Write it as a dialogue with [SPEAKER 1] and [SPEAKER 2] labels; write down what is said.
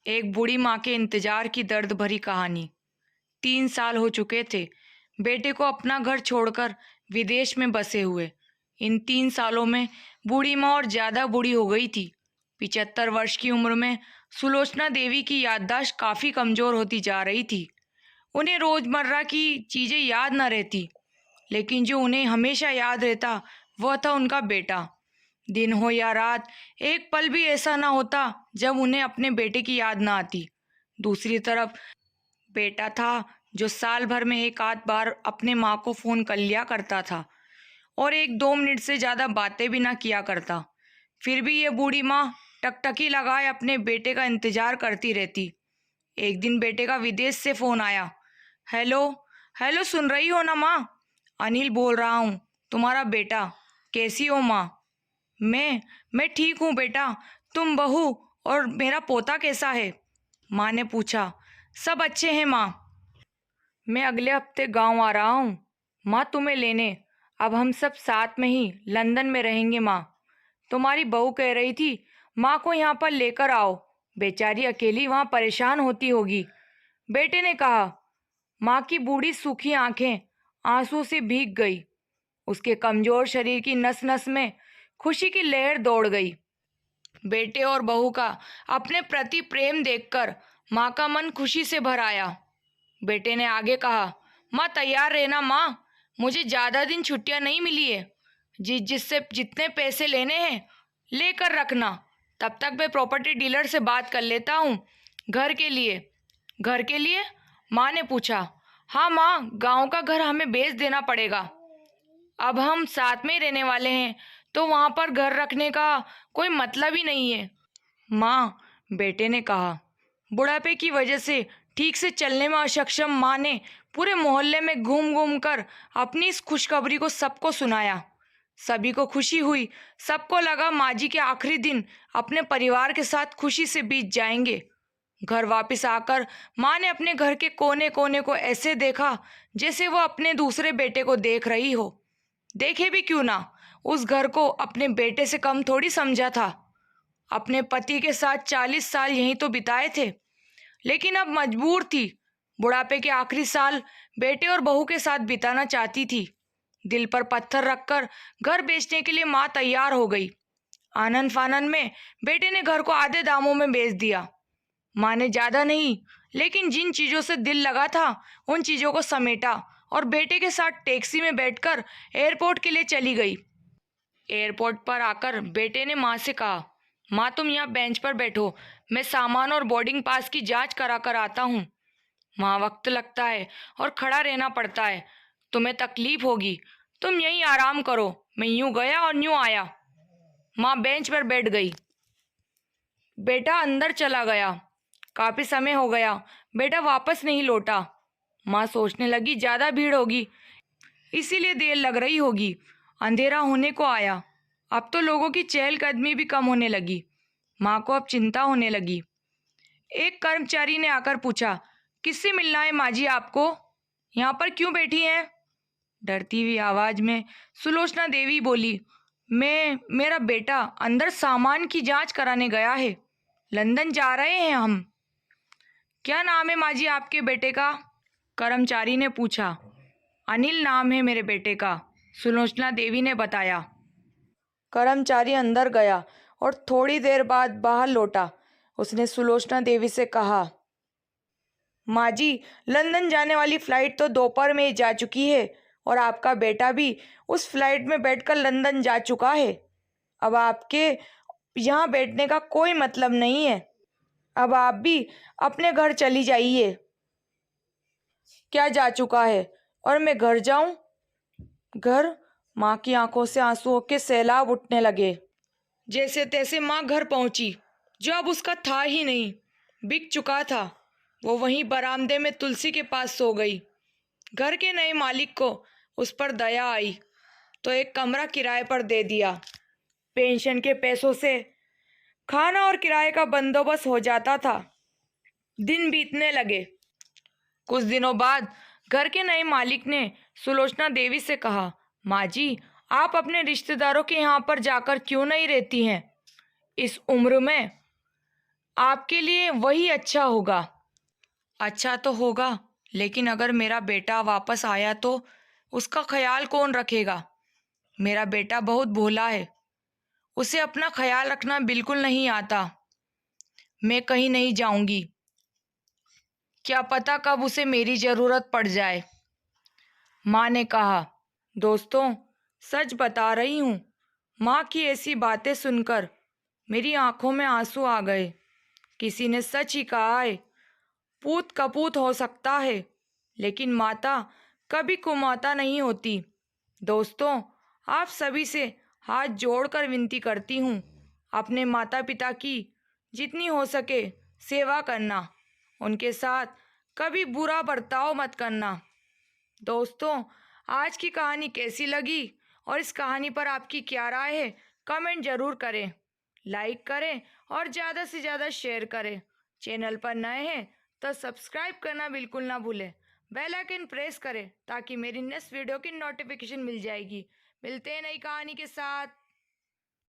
[SPEAKER 1] एक बूढ़ी माँ के इंतजार की दर्द भरी कहानी। 3 साल हो चुके थे बेटे को अपना घर छोड़कर विदेश में बसे हुए। इन 3 सालों में बूढ़ी माँ और ज्यादा बूढ़ी हो गई थी। 75 वर्ष की उम्र में सुलोचना देवी की याददाश्त काफी कमजोर होती जा रही थी। उन्हें रोजमर्रा की चीजें याद न रहती, लेकिन जो उन्हें हमेशा याद रहता वह था उनका बेटा। दिन हो या रात, एक पल भी ऐसा ना होता जब उन्हें अपने बेटे की याद ना आती। दूसरी तरफ बेटा था जो साल भर में एक आध बार अपने माँ को फोन कर लिया करता था और 1-2 मिनट से ज्यादा बातें भी ना किया करता। फिर भी ये बूढ़ी माँ टकटकी लगाए अपने बेटे का इंतजार करती रहती। एक दिन बेटे का विदेश से फोन आया। हेलो, हेलो, सुन रही हो ना माँ? अनिल बोल रहा हूँ, तुम्हारा बेटा। कैसी हो माँ? मैं ठीक हूँ बेटा। तुम, बहू और मेरा पोता कैसा है? माँ ने पूछा। सब अच्छे हैं माँ। मैं अगले हफ्ते गांव आ रहा हूँ माँ तुम्हें लेने। अब हम सब साथ में ही लंदन में रहेंगे माँ। तुम्हारी बहू कह रही थी माँ को यहाँ पर लेकर आओ, बेचारी अकेली वहाँ परेशान होती होगी। बेटे ने कहा। माँ की बूढ़ी सूखी आंखें आंसू से भीग गई। उसके कमजोर शरीर की नस नस में खुशी की लहर दौड़ गई। बेटे और बहू का अपने प्रति प्रेम देखकर माँ का मन खुशी से भर आया। बेटे ने आगे कहा, माँ तैयार रहना माँ, मुझे ज्यादा दिन छुट्टियां नहीं मिली है। जिससे जितने पैसे लेने हैं लेकर रखना। तब तक मैं प्रॉपर्टी डीलर से बात कर लेता हूँ। घर के लिए? घर के लिए? माँ ने पूछा। हाँ माँ, गांव का घर हमें बेच देना पड़ेगा। अब हम साथ में ही रहने वाले हैं तो वहां पर घर रखने का कोई मतलब ही नहीं है माँ, बेटे ने कहा। बुढ़ापे की वजह से ठीक से चलने में अक्षम माँ ने पूरे मोहल्ले में घूम घूम कर अपनी इस खुशखबरी को सबको सुनाया। सभी को खुशी हुई। सबको लगा माँ जी के आखिरी दिन अपने परिवार के साथ खुशी से बीत जाएंगे। घर वापस आकर माँ ने अपने घर के कोने कोने को ऐसे देखा जैसे वो अपने दूसरे बेटे को देख रही हो। देखे भी क्यों ना, उस घर को अपने बेटे से कम थोड़ी समझा था। अपने पति के साथ 40 साल यहीं तो बिताए थे, लेकिन अब मजबूर थी। बुढ़ापे के आखिरी साल बेटे और बहू के साथ बिताना चाहती थी। दिल पर पत्थर रखकर घर बेचने के लिए माँ तैयार हो गई। आनन फानन में बेटे ने घर को आधे दामों में बेच दिया। माँ ने ज्यादा नहीं, लेकिन जिन चीजों से दिल लगा था उन चीजों को समेटा और बेटे के साथ टैक्सी में बैठकर एयरपोर्ट के लिए चली गई। एयरपोर्ट पर आकर बेटे ने माँ से कहा, माँ तुम यहाँ बेंच पर बैठो, मैं सामान और बोर्डिंग पास की जांच करा कर आता हूँ। वहाँ वक्त लगता है और खड़ा रहना पड़ता है, तुम्हें तकलीफ होगी, तुम यहीं आराम करो। मैं यूं गया और यूं आया। माँ बेंच पर बैठ गई। बेटा अंदर चला गया। काफी समय हो गया, बेटा वापस नहीं लौटा। माँ सोचने लगी ज्यादा भीड़ होगी इसीलिए देर लग रही होगी। अंधेरा होने को आया। अब तो लोगों की चहलकदमी भी कम होने लगी। माँ को अब चिंता होने लगी। एक कर्मचारी ने आकर पूछा, किससे मिलना है माँ जी आपको? यहाँ पर क्यों बैठी हैं? डरती हुई आवाज में सुलोचना देवी बोली, मेरा बेटा अंदर सामान की जांच कराने गया है। लंदन जा रहे हैं हम। क्या नाम है माँ जी आपके बेटे का? कर्मचारी ने पूछा। अनिल नाम है मेरे बेटे का, सुलोचना देवी ने बताया। कर्मचारी अंदर गया और थोड़ी देर बाद बाहर लौटा। उसने सुलोचना देवी से कहा, माँ जी लंदन जाने वाली फ्लाइट तो दोपहर में ही जा चुकी है और आपका बेटा भी उस फ्लाइट में बैठकर लंदन जा चुका है। अब आपके यहाँ बैठने का कोई मतलब नहीं है। अब आप भी अपने घर चली जाइए। क्या जा चुका है और मैं घर जाऊं? घर? माँ की आंखों से आंसुओं के सैलाब उठने लगे। जैसे तैसे माँ घर पहुंची, जो अब उसका था ही नहीं, बिक चुका था। वो वहीं बरामदे में तुलसी के पास सो गई। घर के नए मालिक को उस पर दया आई तो एक कमरा किराए पर दे दिया। पेंशन के पैसों से खाना और किराए का बंदोबस्त हो जाता था। दिन बीतने लगे। कुछ दिनों बाद घर के नए मालिक ने सुलोचना देवी से कहा, माँ जी आप अपने रिश्तेदारों के यहाँ पर जाकर क्यों नहीं रहती हैं? इस उम्र में आपके लिए वही अच्छा होगा। अच्छा तो होगा, लेकिन अगर मेरा बेटा वापस आया तो उसका ख्याल कौन रखेगा? मेरा बेटा बहुत भोला है, उसे अपना ख्याल रखना बिल्कुल नहीं आता। मैं कहीं नहीं जाऊंगी, क्या पता कब उसे मेरी ज़रूरत पड़ जाए। माँ ने कहा। दोस्तों, सच बता रही हूँ, माँ की ऐसी बातें सुनकर मेरी आंखों में आंसू आ गए। किसी ने सच ही कहा है, पूत कपूत हो सकता है, लेकिन माता कभी कुमाता नहीं होती। दोस्तों, आप सभी से हाथ जोड़कर विनती करती हूँ, अपने माता पिता की जितनी हो सके सेवा करना, उनके साथ कभी बुरा बर्ताव मत करना। दोस्तों, आज की कहानी कैसी लगी और इस कहानी पर आपकी क्या राय है, कमेंट ज़रूर करें, लाइक करें और ज़्यादा से ज़्यादा शेयर करें। चैनल पर नए हैं तो सब्सक्राइब करना बिल्कुल ना भूलें। बेल आइकन प्रेस करें ताकि मेरी नेक्स्ट वीडियो की नोटिफिकेशन मिल जाएगी। मिलते हैं नई कहानी के साथ।